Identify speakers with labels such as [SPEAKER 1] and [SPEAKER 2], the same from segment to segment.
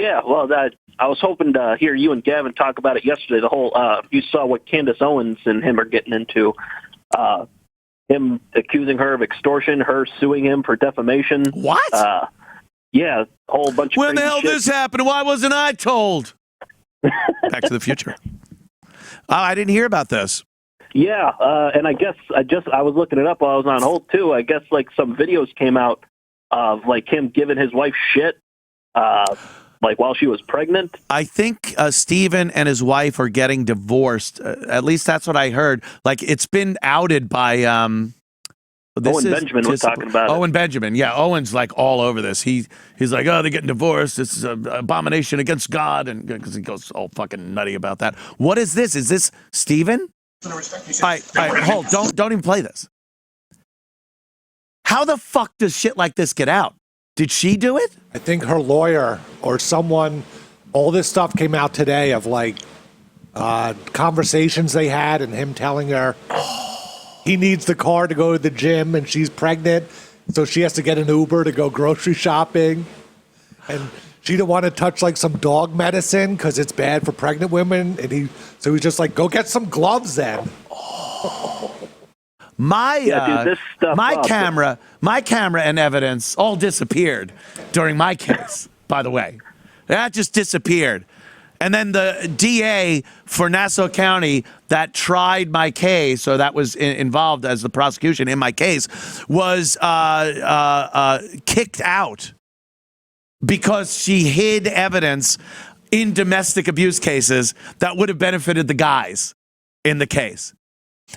[SPEAKER 1] Yeah, well, I was hoping to hear you and Gavin talk about it yesterday. The whole you saw what Candace Owens and him are getting into. Him accusing her of extortion, her suing him for defamation.
[SPEAKER 2] What?
[SPEAKER 1] Yeah, a whole bunch of
[SPEAKER 2] when the
[SPEAKER 1] crazy
[SPEAKER 2] hell
[SPEAKER 1] shit.
[SPEAKER 2] this happened? Why wasn't I told? Back to the Future. Oh, I didn't hear about this.
[SPEAKER 1] Yeah, and I guess I was looking it up while I was on hold too. I guess like some videos came out of like him giving his wife shit, like while she was pregnant.
[SPEAKER 2] I think Steven and his wife are getting divorced. At least that's what I heard. Like it's been outed by
[SPEAKER 1] Owen Benjamin was talking about it.
[SPEAKER 2] Owen Benjamin. Yeah, Owen's like all over this. He's like, oh, they're getting divorced. This is an abomination against God, and because he goes all fucking nutty about that. What is this? Is this Steven? All right, hold. Don't even play this. How the fuck does shit like this get out? Did she do it?
[SPEAKER 3] I think her lawyer or someone, all this stuff came out today of like conversations they had and him telling her he needs the car to go to the gym and she's pregnant, so she has to get an Uber to go grocery shopping. And she didn't want to touch like some dog medicine because it's bad for pregnant women. And he's just like, go get some gloves then.
[SPEAKER 2] My camera and evidence all disappeared during my case, by the way. That just disappeared. And then the DA for Nassau County that tried my case, or that was involved as the prosecution in my case, was kicked out because she hid evidence in domestic abuse cases that would have benefited the guys in the case.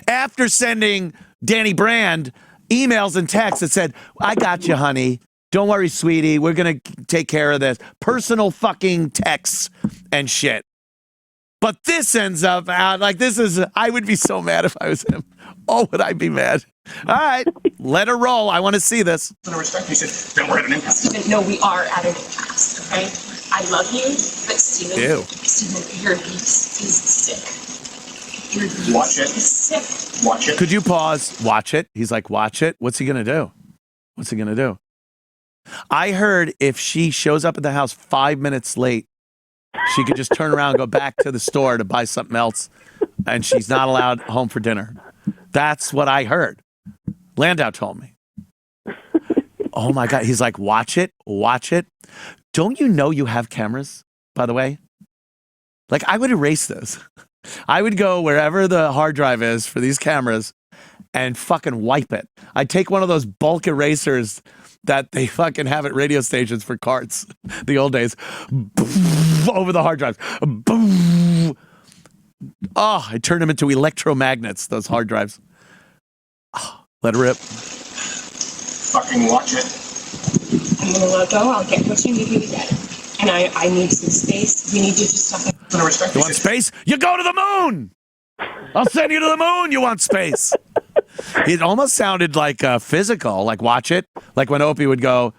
[SPEAKER 2] After sending Danny Brand emails and texts that said, I got you, honey. Don't worry, sweetie. We're going to take care of this. Personal fucking texts and shit. But this ends up out like this is, I would be so mad if I was him. Oh, would I be mad? All right, let her roll. I want to see this.
[SPEAKER 4] I respect you. Said, then we're at an impasse. Stephen, no, we are at an impasse, okay? I love you, but Stephen, your beast is sick. Watch it. Sick. Watch it.
[SPEAKER 2] Could you pause? Watch it. He's like, watch it. What's he going to do? What's he going to do? I heard if she shows up at the house 5 minutes late, she could just turn around and go back to the store to buy something else, and she's not allowed home for dinner. That's what I heard. Landau told me. Oh, my God. He's like, watch it. Watch it. Don't you know you have cameras, by the way? Like, I would erase this. I would go wherever the hard drive is for these cameras and fucking wipe it. I'd take one of those bulk erasers that they fucking have at radio stations for carts, the old days, over the hard drives. Oh, I turned them into electromagnets, those hard drives. Oh, let it rip.
[SPEAKER 4] Fucking watch it.
[SPEAKER 5] I'm going to let go. I'll get what you need me to get. And I need some space. We need you to stop.
[SPEAKER 2] You want space? You go to the moon! I'll send you to the moon, you want space. It almost sounded like physical, like watch it. Like when Opie would go,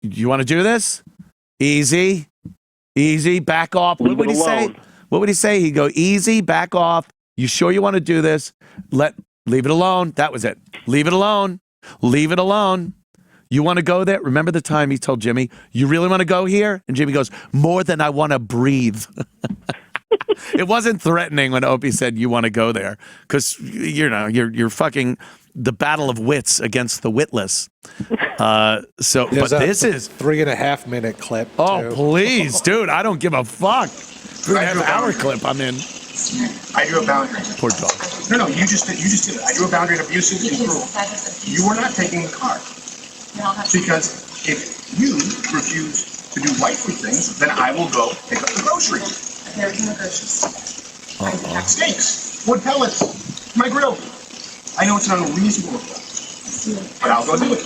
[SPEAKER 2] you want to do this? Easy, back off. What would he say? What would he say? He'd go, easy, back off. You sure you want to do this? Leave it alone. That was it. Leave it alone. Leave it alone. You want to go there? Remember the time he told Jimmy, you really want to go here? And Jimmy goes, more than I want to breathe. It wasn't threatening when Opie said you want to go there because, you know, you're fucking the battle of wits against the witless. But this is
[SPEAKER 3] 3.5 minute clip.
[SPEAKER 2] Oh,
[SPEAKER 3] too.
[SPEAKER 2] Please, dude. I don't give a fuck. 3.5 hour clip I'm in.
[SPEAKER 4] I drew a boundary.
[SPEAKER 2] Poor dog.
[SPEAKER 4] No, you just did it. I drew a boundary of abusive and cruel. You were not taking the car. Because if you refuse to do wifely things, then I will go pick up the groceries. There's no groceries. Steaks, wood pellets, my grill. I know it's an unreasonable request, but I'll go do it.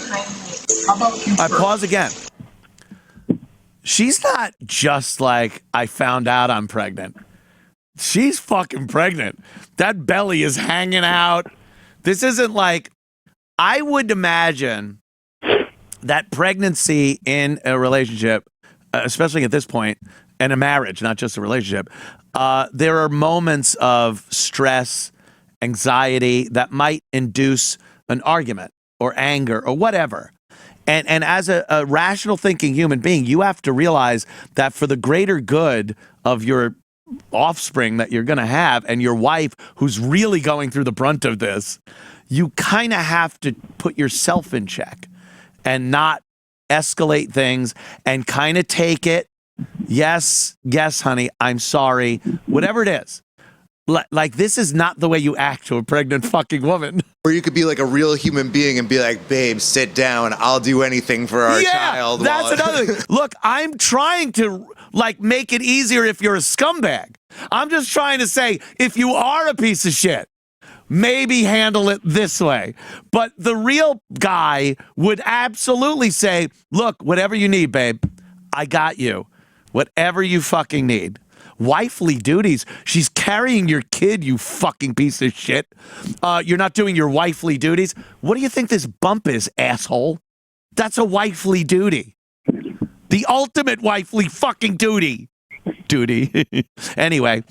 [SPEAKER 4] How about you?
[SPEAKER 2] I pause again. She's not just like, I found out I'm pregnant. She's fucking pregnant. That belly is hanging out. This isn't like, I would imagine that pregnancy in a relationship, especially at this point, and a marriage, not just a relationship, there are moments of stress, anxiety that might induce an argument or anger or whatever. And as a rational thinking human being, you have to realize that for the greater good of your offspring that you're going to have and your wife who's really going through the brunt of this, you kind of have to put yourself in check and not escalate things and kind of take it. Yes, honey, I'm sorry. Whatever it is. Like, this is not the way you act to a pregnant fucking woman.
[SPEAKER 6] Or you could be like a real human being and be like, babe, sit down. I'll do anything for our child.
[SPEAKER 2] That's another thing. Look, I'm trying to, like, make it easier if you're a scumbag. I'm just trying to say, if you are a piece of shit, maybe handle it this way. But the real guy would absolutely say, look, whatever you need, babe, I got you. Whatever you fucking need. Wifely duties. She's carrying your kid, you fucking piece of shit. You're not doing your wifely duties. What do you think this bump is, asshole? That's a wifely duty. The ultimate wifely fucking duty. Anyway.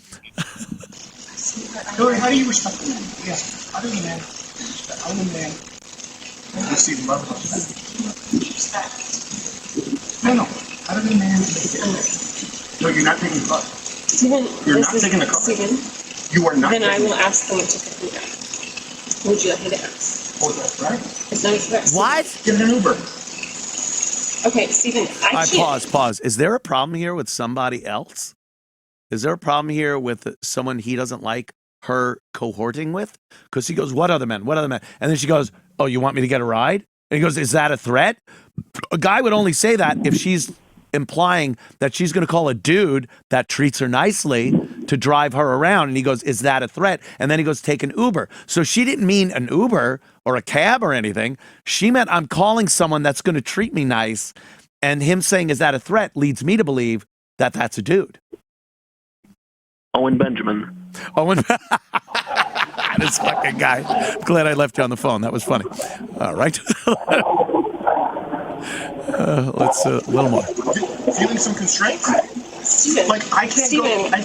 [SPEAKER 4] Hillary, how do you respect the man? Yes. How do you man respect? How do you man receive love and respect? No. How do you man respect? No, you're not taking the car.
[SPEAKER 5] Stephen,
[SPEAKER 4] You're not taking the car.
[SPEAKER 5] Stephen,
[SPEAKER 4] You are not.
[SPEAKER 5] then I
[SPEAKER 4] taking
[SPEAKER 5] will
[SPEAKER 4] the car.
[SPEAKER 5] ask someone to pick me up. Would you like me to ask?
[SPEAKER 4] Oh, that's right.
[SPEAKER 5] It's not a threat.
[SPEAKER 2] What?
[SPEAKER 4] Get an Uber.
[SPEAKER 5] Okay, Stephen, I can't.
[SPEAKER 2] Pause. Is there a problem here with somebody else? Is there a problem here with someone he doesn't like her cohorting with? Because he goes, what other men? And then she goes, oh, you want me to get a ride? And he goes, is that a threat? A guy would only say that if she's implying that she's going to call a dude that treats her nicely to drive her around. And he goes, is that a threat? And then he goes, take an Uber. So she didn't mean an Uber or a cab or anything. She meant I'm calling someone that's going to treat me nice. And him saying, is that a threat, leads me to believe that that's a dude.
[SPEAKER 1] Owen Benjamin.
[SPEAKER 2] This fucking guy. I'm glad I left you on the phone. That was funny. All right. Let's a little more.
[SPEAKER 4] Feeling some constraints?
[SPEAKER 5] Stephen,
[SPEAKER 4] Like, I can't go.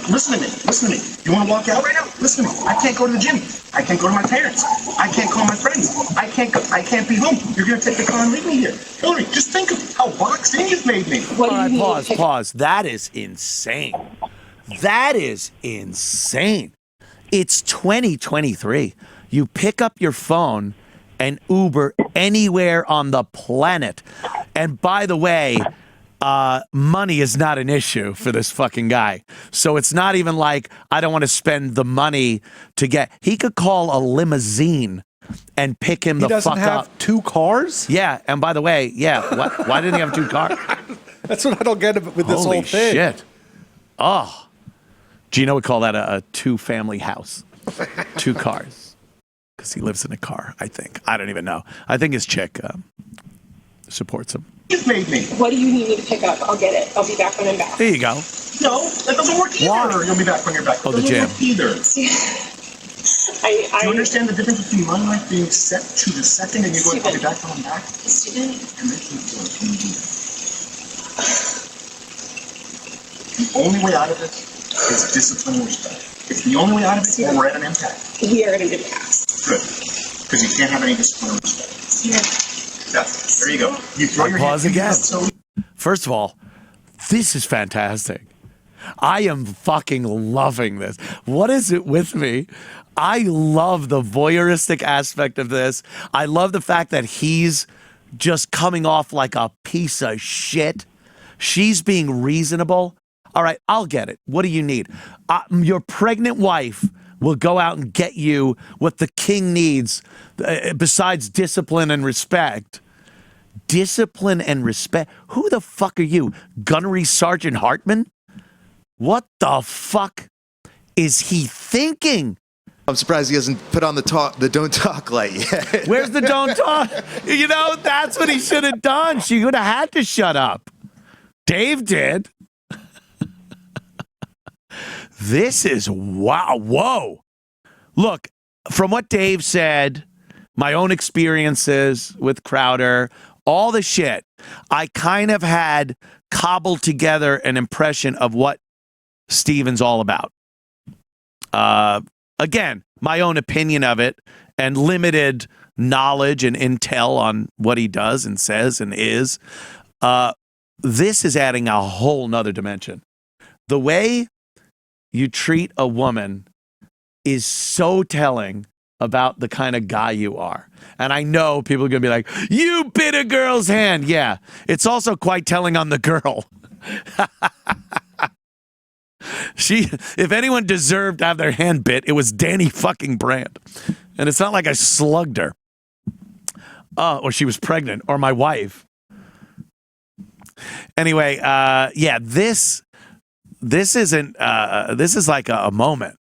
[SPEAKER 4] Listen to me. You want to walk out right now? Listen to me. I can't go to the gym. I can't go to my parents. I can't call my friends. I can't be home. You're going to take the car and leave me here. Hillary, just think of how boxed in you've made me.
[SPEAKER 5] what do
[SPEAKER 2] All
[SPEAKER 5] you
[SPEAKER 2] right,
[SPEAKER 5] need?
[SPEAKER 2] pause. That is insane. It's 2023. You pick up your phone and Uber anywhere on the planet. And by the way, money is not an issue for this fucking guy. So it's not even like I don't want to spend the money to get. He could call a limousine and pick him the fuck up.
[SPEAKER 3] He doesn't have 2 cars?
[SPEAKER 2] Yeah, and by the way, why didn't he have 2 cars?
[SPEAKER 3] That's what I don't get with this
[SPEAKER 2] Holy
[SPEAKER 3] whole thing.
[SPEAKER 2] shit. Oh. Gino would call that a 2-family house. 2 cars. Because he lives in a car, I think. I don't even know. I think his chick supports him.
[SPEAKER 4] You've made me.
[SPEAKER 5] What do you need me to pick up? I'll get it. I'll be back when I'm back.
[SPEAKER 2] There you go.
[SPEAKER 4] No, that doesn't work either.
[SPEAKER 2] Why?
[SPEAKER 4] You'll be back when you're back.
[SPEAKER 2] Oh,
[SPEAKER 4] That
[SPEAKER 2] the
[SPEAKER 4] doesn't
[SPEAKER 2] gym.
[SPEAKER 4] work either. Do you understand the difference between my life being set to the second and you going, I'll be back when I'm back?
[SPEAKER 5] Stephen,
[SPEAKER 4] You're making me feel like you do that. The only way out of this is discipline and respect. It's the only way out of it, or we're at an impasse.
[SPEAKER 5] we are at an impasse.
[SPEAKER 4] Good. Because you can't have any discipline or respect.
[SPEAKER 5] Stephen,
[SPEAKER 4] Yeah, there you go. You throw your
[SPEAKER 2] Pause
[SPEAKER 4] hand
[SPEAKER 2] again.
[SPEAKER 4] so
[SPEAKER 2] First of all, this is fantastic. I am fucking loving this. What is it with me? I love the voyeuristic aspect of this. I love the fact that he's just coming off like a piece of shit. She's being reasonable. All right, I'll get it. What do you need? Your pregnant wife will go out and get you what the king needs besides discipline and respect. Discipline and respect? Who the fuck are you? Gunnery Sergeant Hartman? What the fuck is he thinking?
[SPEAKER 6] I'm surprised he hasn't put on the don't talk light yet.
[SPEAKER 2] Where's the don't talk? You know, that's what he should have done. She would have had to shut up. Dave did. This is wow. Whoa. Look, from what Dave said, my own experiences with Crowder, all the shit, I kind of had cobbled together an impression of what Steven's all about. Again, my own opinion of it and limited knowledge and intel on what he does and says and is. This is adding a whole nother dimension. The way you treat a woman is so telling about the kind of guy you are. And I know people are going to be like, you bit a girl's hand. Yeah, it's also quite telling on the girl. If anyone deserved to have their hand bit, it was Danny fucking Brandt. And it's not like I slugged her. Or she was pregnant, or my wife. Anyway, yeah, this isn't, this is like a moment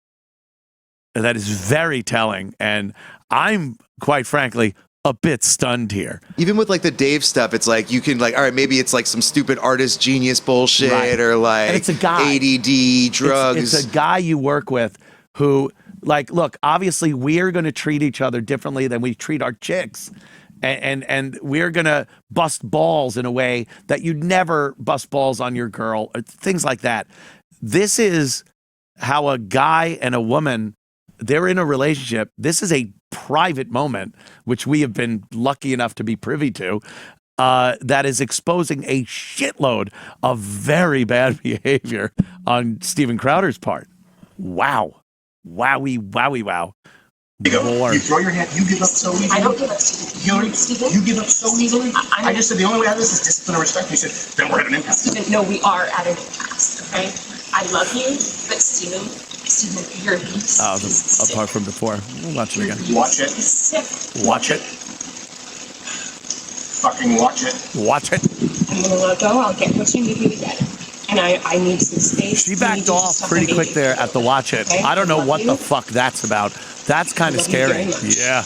[SPEAKER 2] that is very telling. And I'm, quite frankly, a bit stunned here.
[SPEAKER 6] Even with like the Dave stuff, it's like you can like, all right, maybe it's like some stupid artist genius bullshit, right, or like
[SPEAKER 2] and it's a guy.
[SPEAKER 6] ADD, drugs.
[SPEAKER 2] It's a guy you work with who, like, look, obviously we're going to treat each other differently than we treat our chicks. And we're going to bust balls in a way that you'd never bust balls on your girl, or things like that. This is how a guy and a woman, they're in a relationship. This is a private moment, which we have been lucky enough to be privy to, that is exposing a shitload of very bad behavior on Steven Crowder's part. Wow. Wowie, wowie, wow.
[SPEAKER 4] You throw your hand, you give up so easily.
[SPEAKER 5] I don't give up, Steven.
[SPEAKER 4] Steven? You give up so easily? I just said the only way out of this is discipline and respect. You said, then we're at an impasse.
[SPEAKER 5] Steven, no, we are at an impasse, okay? I love you, but Steven, your abuse is
[SPEAKER 2] apart from before. We'll watch it again.
[SPEAKER 4] Watch it.
[SPEAKER 5] It's sick.
[SPEAKER 2] Watch it.
[SPEAKER 4] Fucking watch it.
[SPEAKER 2] Watch it.
[SPEAKER 5] I'm gonna let go. I'll get what you need me to get. And I need some space.
[SPEAKER 2] She backed off pretty quick there at the watch it.
[SPEAKER 5] Okay?
[SPEAKER 2] I don't know
[SPEAKER 5] love
[SPEAKER 2] what
[SPEAKER 5] you.
[SPEAKER 2] the fuck that's about. That's kind of
[SPEAKER 5] love you very
[SPEAKER 2] scary.
[SPEAKER 5] much.
[SPEAKER 2] Yeah.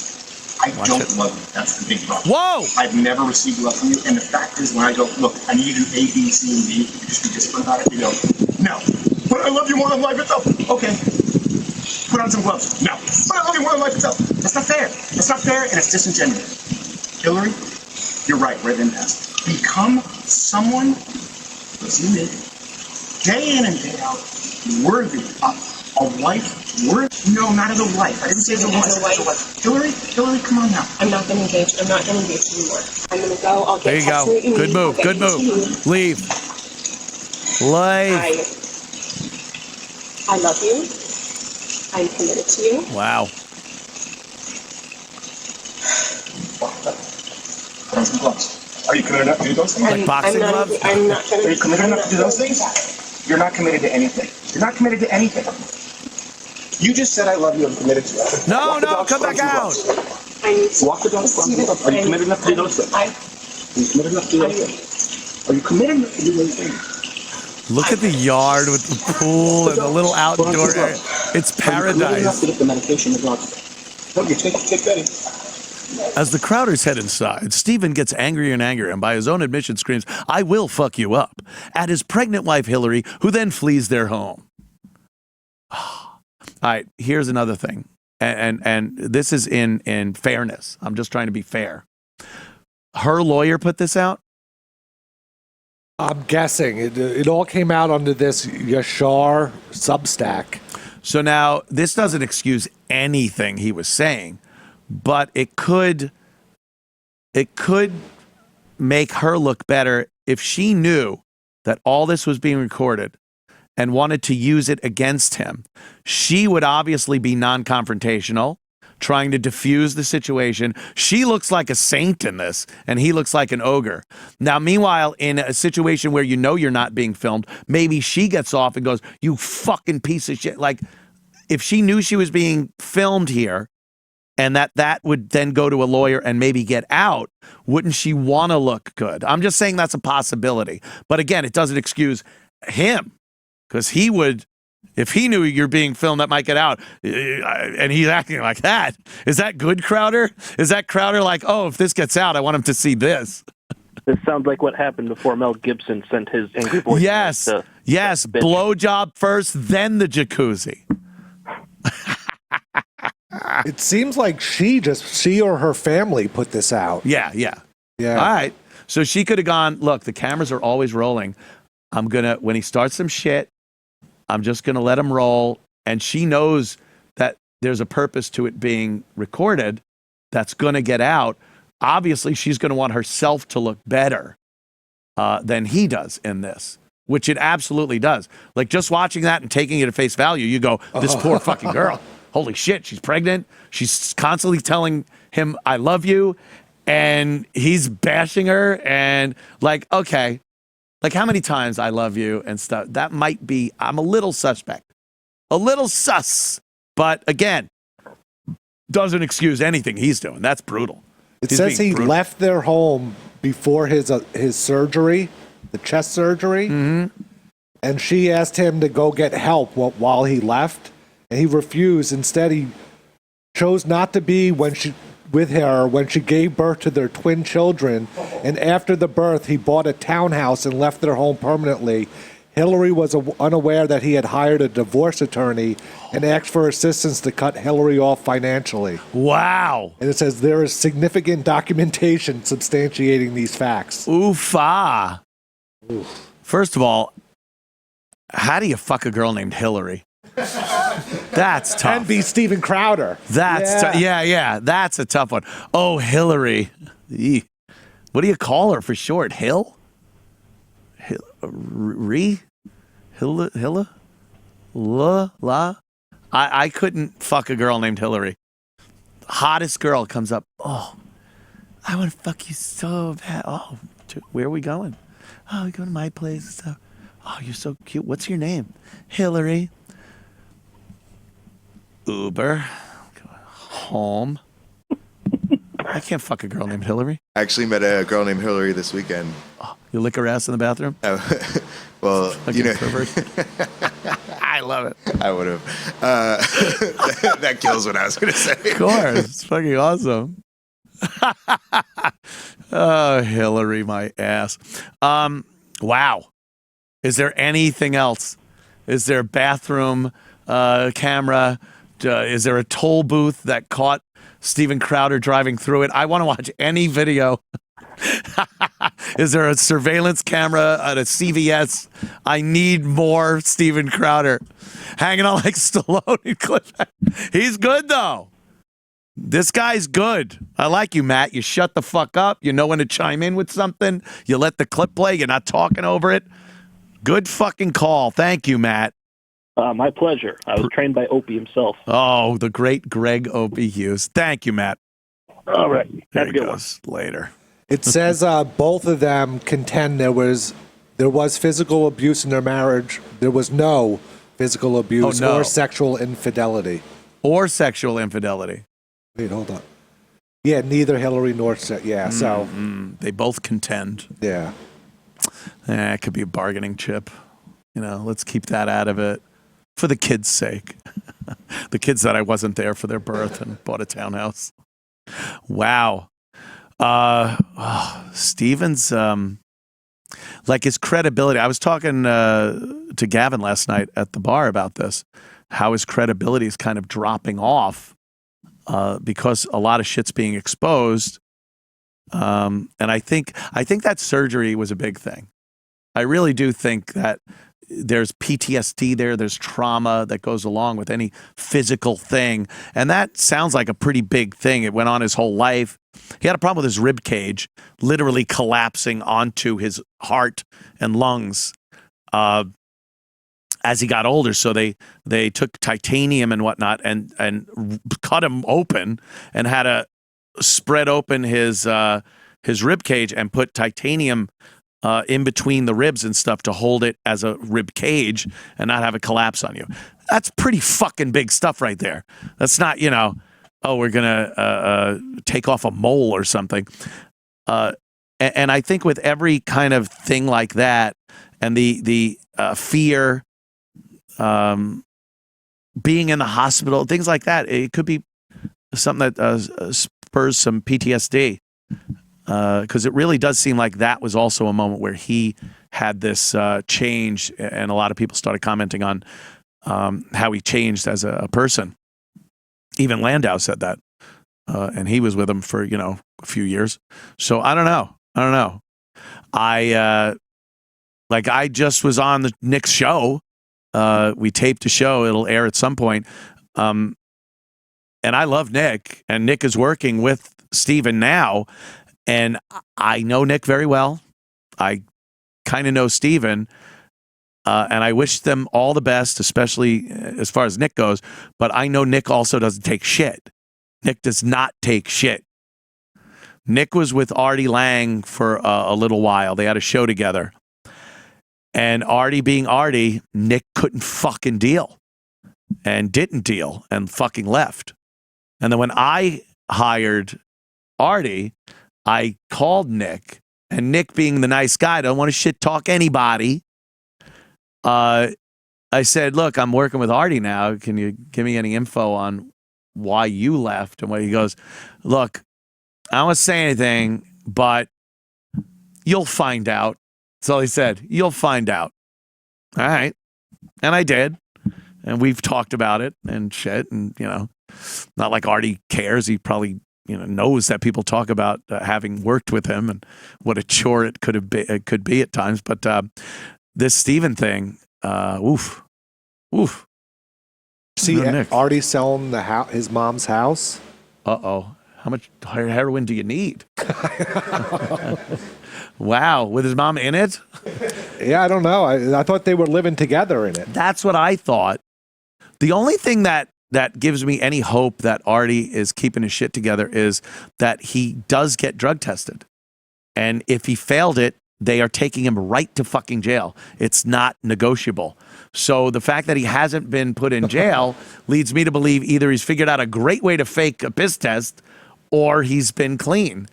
[SPEAKER 4] I don't love you. That's the big problem.
[SPEAKER 2] Whoa!
[SPEAKER 4] I've never received love from you. And the fact is, when I go, look, I need you to do A, B, C, and D, you just be disciplined about it. You go, no. But I love you more than life itself. Okay. Put on some gloves. No. But I love you more than life itself. That's not fair. That's not fair, and it's disingenuous. Hillary, you're right. We're at an impasse. Become someone, as you did, day in and day out, worthy of a wife. No, not as a wife. I didn't say as a wife. Hillary, come on now.
[SPEAKER 5] I'm not gonna engage. I'm not gonna engage anymore. I'm gonna go. I'll get
[SPEAKER 2] There you go.
[SPEAKER 5] absolutely
[SPEAKER 2] Good
[SPEAKER 5] me.
[SPEAKER 2] move.
[SPEAKER 5] I'll
[SPEAKER 2] Good
[SPEAKER 5] get you.
[SPEAKER 2] move. Leave. Leave.
[SPEAKER 5] I love you. I'm committed to you.
[SPEAKER 2] Wow.
[SPEAKER 4] Put on some gloves. Are you committed enough to do those things?
[SPEAKER 2] Like boxing gloves?
[SPEAKER 5] I'm not gonna.
[SPEAKER 4] Are you committed enough to do those things? You're not committed to anything. You're not committed to anything. You just said I love you. I'm committed to you.
[SPEAKER 2] No, come back out.
[SPEAKER 5] I need to
[SPEAKER 4] Walk the dog. Are you committed enough to do those things? Are you committed enough to do those things? Are you committed enough to do those things?
[SPEAKER 2] Look at the yard with the pool and the little outdoor area. It's paradise.
[SPEAKER 4] To get the medication, the drugs. No, you take that.
[SPEAKER 2] As the Crowders head inside, Steven gets angrier and angrier and by his own admission screams, "I will fuck you up," at his pregnant wife Hillary, who then flees their home. All right, here's another thing. And this is in fairness. I'm just trying to be fair. Her lawyer put this out?
[SPEAKER 3] I'm guessing. It all came out under this Yashar Substack.
[SPEAKER 2] So now, this doesn't excuse anything he was saying, but it could make her look better if she knew that all this was being recorded and wanted to use it against him. She would obviously be non-confrontational, trying to diffuse the situation. She looks like a saint in this, and he looks like an ogre. Now, meanwhile, in a situation where you know you're not being filmed, maybe she gets off and goes, "You fucking piece of shit." Like, if she knew she was being filmed here, and that would then go to a lawyer and maybe get out, wouldn't she want to look good? I'm just saying that's a possibility. But again, it doesn't excuse him, because he would, if he knew you're being filmed, that might get out. And he's acting like that. Is that good, Crowder? Is that Crowder like, oh, if this gets out, I want him to see this?
[SPEAKER 1] This sounds like what happened before Mel Gibson sent his angry voice.
[SPEAKER 2] Yes. Yes. Blowjob first, then the jacuzzi.
[SPEAKER 3] It seems like she or her family put this out.
[SPEAKER 2] Yeah. All right. So she could have gone, look, the cameras are always rolling. When he starts some shit, I'm just going to let him roll. And she knows that there's a purpose to it being recorded, that's going to get out, obviously she's going to want herself to look better than he does in this, which it absolutely does. Like, just watching that and taking it at face value, you go, this poor fucking girl. Holy shit, she's pregnant. She's constantly telling him, I love you. And he's bashing her. And like, okay, like how many times I love you and stuff. That might be, I'm a little suspect. A little sus. But again, doesn't excuse anything he's doing. That's brutal.
[SPEAKER 3] It says he left their home before his surgery, the chest surgery. Mm-hmm. And she asked him to go get help while he left. And he refused. Instead, he chose not to be with her when she gave birth to their twin children. And after the birth, he bought a townhouse and left their home permanently. Hillary was unaware that he had hired a divorce attorney and asked for assistance to cut Hillary off financially.
[SPEAKER 2] Wow.
[SPEAKER 3] And it says there is significant documentation substantiating these facts.
[SPEAKER 2] Oof-ah. Oof. First of all, how do you fuck a girl named Hillary? That's tough.
[SPEAKER 3] And be Steven Crowder.
[SPEAKER 2] That's yeah. That's a tough one. Oh, Hillary. Eek. What do you call her for short? Hilla? I couldn't fuck a girl named Hillary. Hottest girl comes up. Oh, I want to fuck you so bad. Oh, where are we going? Oh, we go to my place and stuff. Oh, you're so cute. What's your name? Hillary. Uber. Home. I can't fuck a girl named Hillary.
[SPEAKER 6] I actually met a girl named Hillary this weekend.
[SPEAKER 2] Oh, you lick her ass in the bathroom?
[SPEAKER 6] Well,
[SPEAKER 2] you know. I love it.
[SPEAKER 6] I would have. That kills what I was going to say.
[SPEAKER 2] Of course. It's fucking awesome. Oh, Hillary, my ass. Wow. Is there anything else? Is there a bathroom camera? Is there a toll booth that caught Steven Crowder driving through it? I want to watch any video. Is there a surveillance camera at a CVS? I need more Steven Crowder hanging on like Stallone and Cliff. He's good, though. This guy's good. I like you, Matt. You shut the fuck up. You know when to chime in with something. You let the clip play. You're not talking over it. Good fucking call. Thank you, Matt.
[SPEAKER 1] My pleasure. I was trained by Opie himself.
[SPEAKER 2] Oh, the great Greg Opie Hughes. Thank you, Matt.
[SPEAKER 1] All right.
[SPEAKER 2] There he goes. Later.
[SPEAKER 3] It says both of them contend there was physical abuse in their marriage. There was no physical abuse or sexual infidelity.
[SPEAKER 2] Or sexual infidelity.
[SPEAKER 3] Wait, hold on. Yeah, neither Hillary nor so
[SPEAKER 2] they both contend.
[SPEAKER 3] Yeah.
[SPEAKER 2] It could be a bargaining chip. You know, let's keep that out of it for the kids' sake. The kids that I wasn't there for their birth and bought a townhouse. Wow. Steven's like his credibility. I was talking to Gavin last night at the bar about this, how his credibility is kind of dropping off because a lot of shit's being exposed. And I think that surgery was a big thing. I really do think that there's PTSD there. There's trauma that goes along with any physical thing. And that sounds like a pretty big thing. It went on his whole life. He had a problem with his rib cage literally collapsing onto his heart and lungs as he got older. So they took titanium and whatnot and cut him open and had to spread open his rib cage and put titanium in between the ribs and stuff to hold it as a rib cage and not have it collapse on you. That's pretty fucking big stuff right there. That's not, we're going to take off a mole or something. And I think with every kind of thing like that and the fear, being in the hospital, things like that, it could be something that spurs some PTSD. Because it really does seem like that was also a moment where he had this change, and a lot of people started commenting on how he changed as a person. Even Landau said that, and he was with him for a few years. So I don't know. I just was on the Nick's show. We taped a show; it'll air at some point. And I love Nick, and Nick is working with Steven now, and I know Nick very well. I kind of know Steven, and I wish them all the best, especially as far as Nick goes. But I know Nick also doesn't take shit. Nick does not take shit. Nick was with Artie Lang for a little while. They had a show together. And Artie being Artie, Nick couldn't fucking deal and didn't deal and fucking left. And then when I hired Artie, I called Nick, and Nick being the nice guy, don't want to shit talk anybody. I said, look, I'm working with Artie now. Can you give me any info on why you left? And he goes, look, I don't want to say anything, but you'll find out. That's all he said. You'll find out. All right. And I did. And we've talked about it and shit. And, not like Artie cares. He probably, knows that people talk about having worked with him and what a chore it could be at times. But this Steven thing, oof.
[SPEAKER 3] See, Artie selling his mom's house?
[SPEAKER 2] Uh-oh. How much heroin do you need? Wow. With his mom in it?
[SPEAKER 3] Yeah, I don't know. I thought they were living together in it.
[SPEAKER 2] That's what I thought. The only thing that gives me any hope that Artie is keeping his shit together is that he does get drug tested. And if he failed it, they are taking him right to fucking jail. It's not negotiable. So the fact that he hasn't been put in jail leads me to believe either he's figured out a great way to fake a piss test or he's been clean.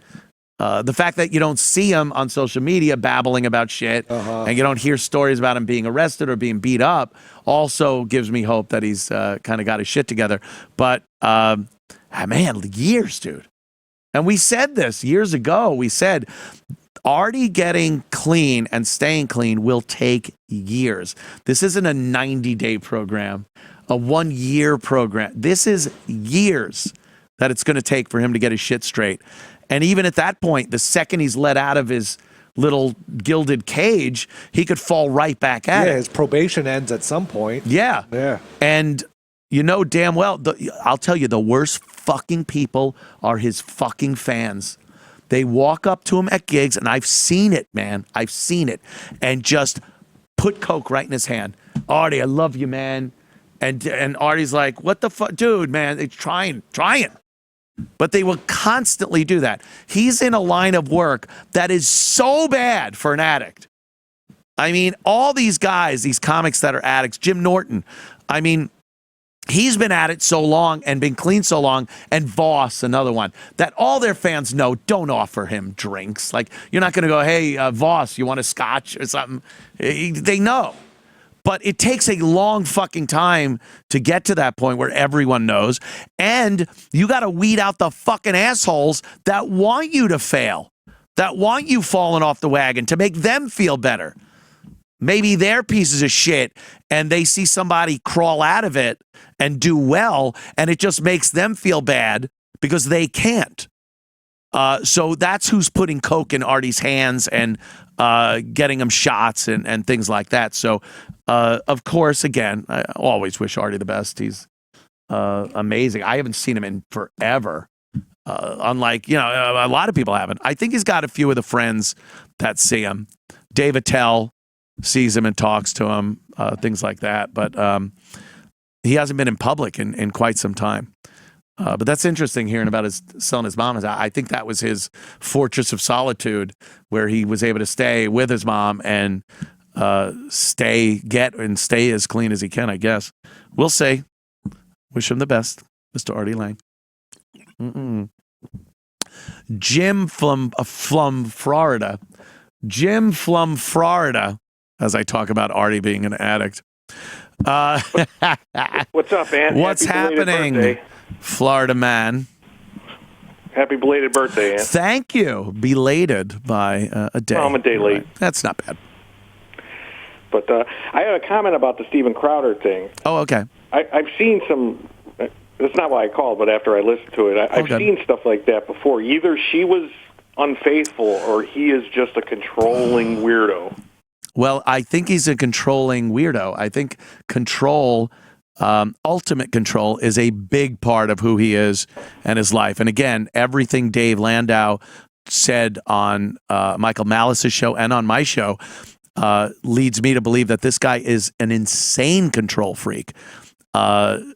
[SPEAKER 2] The fact that you don't see him on social media babbling about shit and you don't hear stories about him being arrested or being beat up also gives me hope that he's kind of got his shit together. But, man, years, dude. And we said this years ago. We said Artie getting clean and staying clean will take years. This isn't a 90-day program, a 1-year program. This is years that it's going to take for him to get his shit straight. And even at that point, the second he's let out of his little gilded cage, he could fall right back at it.
[SPEAKER 3] Yeah, his probation ends at some point.
[SPEAKER 2] Yeah.
[SPEAKER 3] Yeah.
[SPEAKER 2] And you know damn well, I'll tell you, the worst fucking people are his fucking fans. They walk up to him at gigs, and I've seen it, man. I've seen it. And just put Coke right in his hand. Artie, I love you, man. And Artie's like, what the fuck? Dude, man, it's trying. But they will constantly do that. He's in a line of work that is so bad for an addict. I mean, all these guys, these comics that are addicts, Jim Norton, I mean, he's been at it so long and been clean so long, and Voss, another one, that all their fans know don't offer him drinks. Like, you're not going to go, hey, Voss, you want a scotch or something? They know. But it takes a long fucking time to get to that point where everyone knows. And you got to weed out the fucking assholes that want you to fail, that want you falling off the wagon to make them feel better. Maybe they're pieces of shit and they see somebody crawl out of it and do well, and it just makes them feel bad because they can't. So that's who's putting Coke in Artie's hands and getting him shots and things like that. So, of course, again, I always wish Artie the best. He's amazing. I haven't seen him in forever. Unlike, a lot of people haven't. I think he's got a few of the friends that see him. Dave Attell sees him and talks to him, things like that. But he hasn't been in public in quite some time. But that's interesting hearing about his selling his mom. I think that was his fortress of solitude where he was able to stay with his mom and stay as clean as he can, I guess. We'll see. Wish him the best, Mr. Artie Lang. Jim from Florida. Jim from Florida, as I talk about Artie being an addict.
[SPEAKER 7] What's up, Ant?
[SPEAKER 2] What's happening, Florida man?
[SPEAKER 7] Happy belated birthday, Ant.
[SPEAKER 2] Thank you. Belated by a day.
[SPEAKER 7] Well, I'm a day late.
[SPEAKER 2] That's not bad.
[SPEAKER 7] But I had a comment about the Steven Crowder thing.
[SPEAKER 2] Oh, okay.
[SPEAKER 7] I've seen some... That's not why I called, but after I listened to it, I've seen stuff like that before. Either she was unfaithful or he is just a controlling weirdo.
[SPEAKER 2] Well, I think he's a controlling weirdo. I think control ultimate control is a big part of who he is and his life. And again, everything Dave Landau said on Michael Malice's show and on my show leads me to believe that this guy is an insane control freak to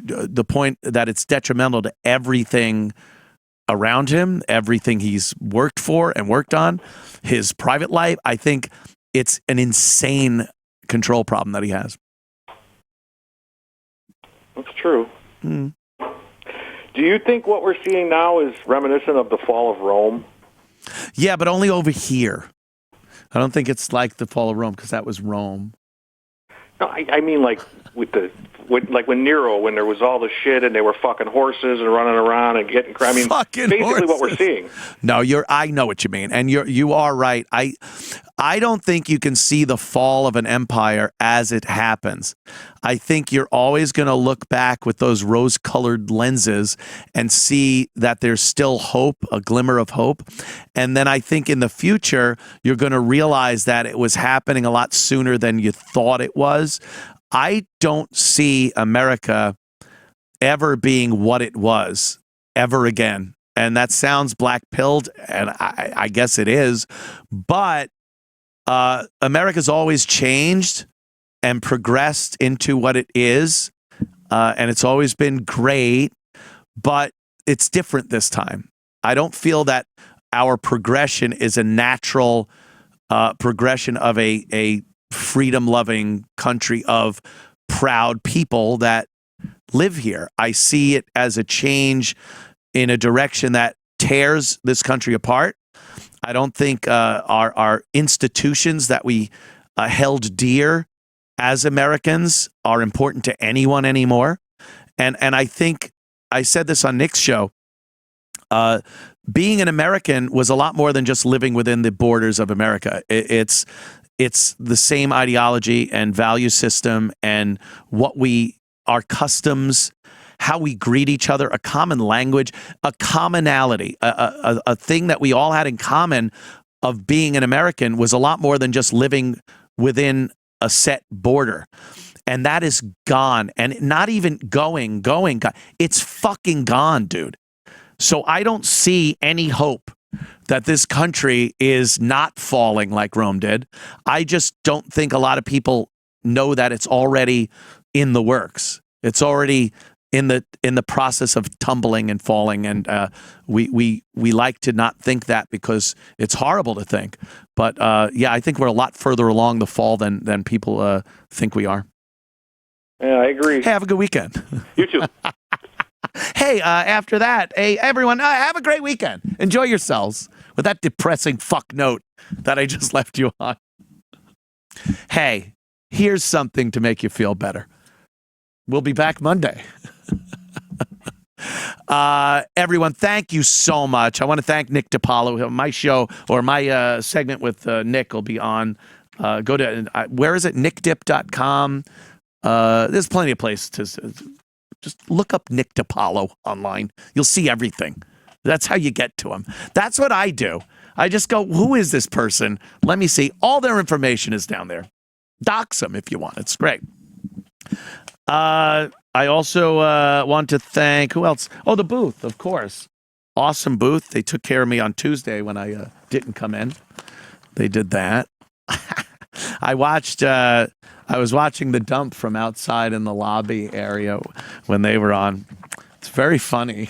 [SPEAKER 2] the point that it's detrimental to everything around him, everything he's worked for and worked on, his private life. I think it's an insane control problem that he has.
[SPEAKER 7] That's true.
[SPEAKER 2] Mm.
[SPEAKER 7] Do you think what we're seeing now is reminiscent of the fall of Rome?
[SPEAKER 2] Yeah, but only over here. I don't think it's like the fall of Rome because that was Rome.
[SPEAKER 7] No, I mean like like when Nero, when there was all the shit and they were fucking horses and running around and getting. I mean,
[SPEAKER 2] fucking
[SPEAKER 7] basically
[SPEAKER 2] horses.
[SPEAKER 7] what we're seeing.
[SPEAKER 2] No, I know what you mean, and you are right. I don't think you can see the fall of an empire as it happens. I think you're always going to look back with those rose-colored lenses and see that there's still hope, a glimmer of hope. And then I think in the future, you're going to realize that it was happening a lot sooner than you thought it was. I don't see America ever being what it was ever again. And that sounds black-pilled, and I guess it is. But America's always changed and progressed into what it is, and it's always been great, but it's different this time. I don't feel that our progression is a natural progression of a freedom-loving country of proud people that live here. I see it as a change in a direction that tears this country apart. I don't think our institutions that we held dear as Americans are important to anyone anymore. And I think I said this on Nick's show. Being an American was a lot more than just living within the borders of America. It's the same ideology and value system and our customs, how we greet each other, a common language, a commonality, a thing that we all had in common of being an American was a lot more than just living within a set border. And that is gone. And not even going. It's fucking gone, dude. So I don't see any hope that this country is not falling like Rome did. I just don't think a lot of people know that it's already in the works. It's already in the process of tumbling and falling, and we like to not think that because it's horrible to think. But yeah, I think we're a lot further along the fall than people think we are.
[SPEAKER 7] Yeah, I agree.
[SPEAKER 2] Hey, have a good weekend.
[SPEAKER 7] You too.
[SPEAKER 2] Hey, after that, hey, everyone, have a great weekend. Enjoy yourselves with that depressing fuck note that I just left you on. Hey, here's something to make you feel better. We'll be back Monday. Everyone, thank you so much. I want to thank Nick DiPaolo. My show or my segment with Nick will be on. Go to, where is it? nickdip.com. There's plenty of places to just look up Nick DiPaolo online. You'll see everything. That's how you get to him. That's what I do. I just go, who is this person? Let me see. All their information is down there. Dox them if you want. It's great. I also want to thank, who else? Oh, the booth, of course. Awesome booth. They took care of me on Tuesday when I didn't come in. They did that. I was watching the dump from outside in the lobby area when they were on. It's very funny.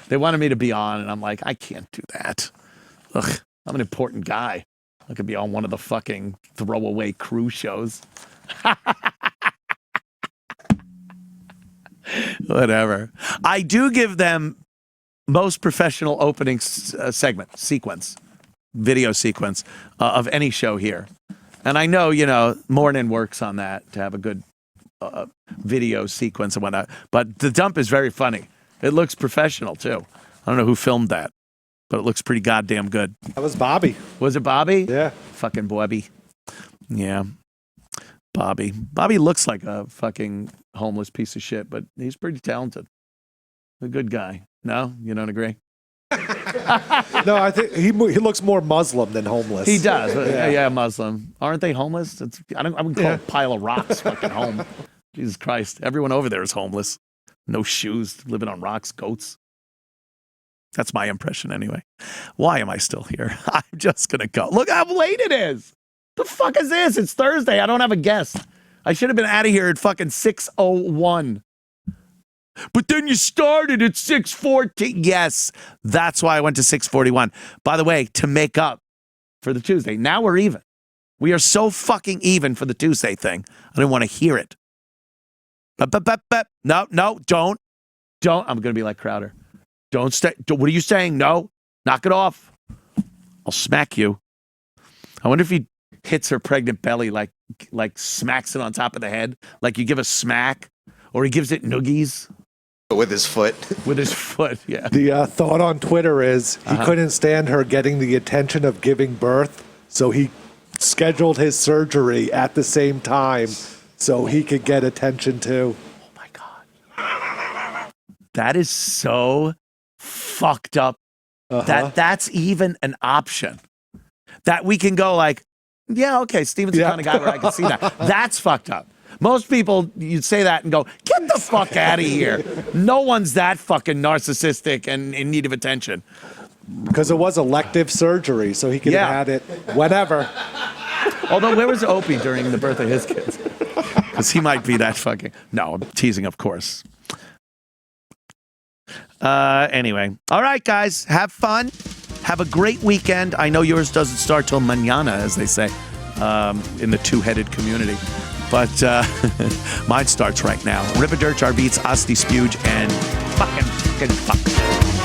[SPEAKER 2] They wanted me to be on, and I'm like, I can't do that. Ugh, I'm an important guy. I could be on one of the fucking throwaway crew shows. Whatever. I do give them most professional opening video sequence of any show here. And I know, Morning works on that to have a good video sequence and whatnot. But the dump is very funny. It looks professional, too. I don't know who filmed that, but it looks pretty goddamn good.
[SPEAKER 3] That was Bobby.
[SPEAKER 2] Was it Bobby?
[SPEAKER 3] Yeah.
[SPEAKER 2] Fucking Bobby. Yeah. Bobby. Bobby looks like a fucking homeless piece of shit, but he's pretty talented. A good guy. No? You don't agree?
[SPEAKER 3] No, I think he looks more Muslim than homeless.
[SPEAKER 2] He does. Yeah, Muslim. Aren't they homeless? I wouldn't call a pile of rocks fucking home. Jesus Christ. Everyone over there is homeless. No shoes, living on rocks, goats. That's my impression anyway. Why am I still here? I'm just going to go. Look how late it is. The fuck is this? It's Thursday. I don't have a guest. I should have been out of here at fucking 6:01. But then you started at 6:14. Yes, that's why I went to 6:41. By the way, to make up for the Tuesday. Now we're even. We are so fucking even for the Tuesday thing. I didn't want to hear it. No, don't. I'm going to be like Crowder. Don't stay. What are you saying? No, knock it off. I'll smack you. I wonder if he hits her pregnant belly, like smacks it on top of the head, like you give a smack, or he gives it noogies.
[SPEAKER 6] With his foot.
[SPEAKER 2] With his foot, yeah.
[SPEAKER 3] The thought on Twitter is he couldn't stand her getting the attention of giving birth, so he scheduled his surgery at the same time so he could get attention too.
[SPEAKER 2] Oh my God. That is so fucked up. That's even an option. That we can go like, yeah, okay, Steven's the kind of guy where I can see that. That's fucked up. Most people, you'd say that and go, get the fuck out of here. No one's that fucking narcissistic and in need of attention.
[SPEAKER 3] Because it was elective surgery, so he could have had it whenever.
[SPEAKER 2] Although, where was Opie during the birth of his kids? Because he might be that fucking... No, I'm teasing, of course. Anyway. All right, guys. Have fun. Have a great weekend. I know yours doesn't start till mañana, as they say, in the two-headed community. But mine starts right now. Rip a Dirt, our beats, Asti Spuge, and fucking fuck.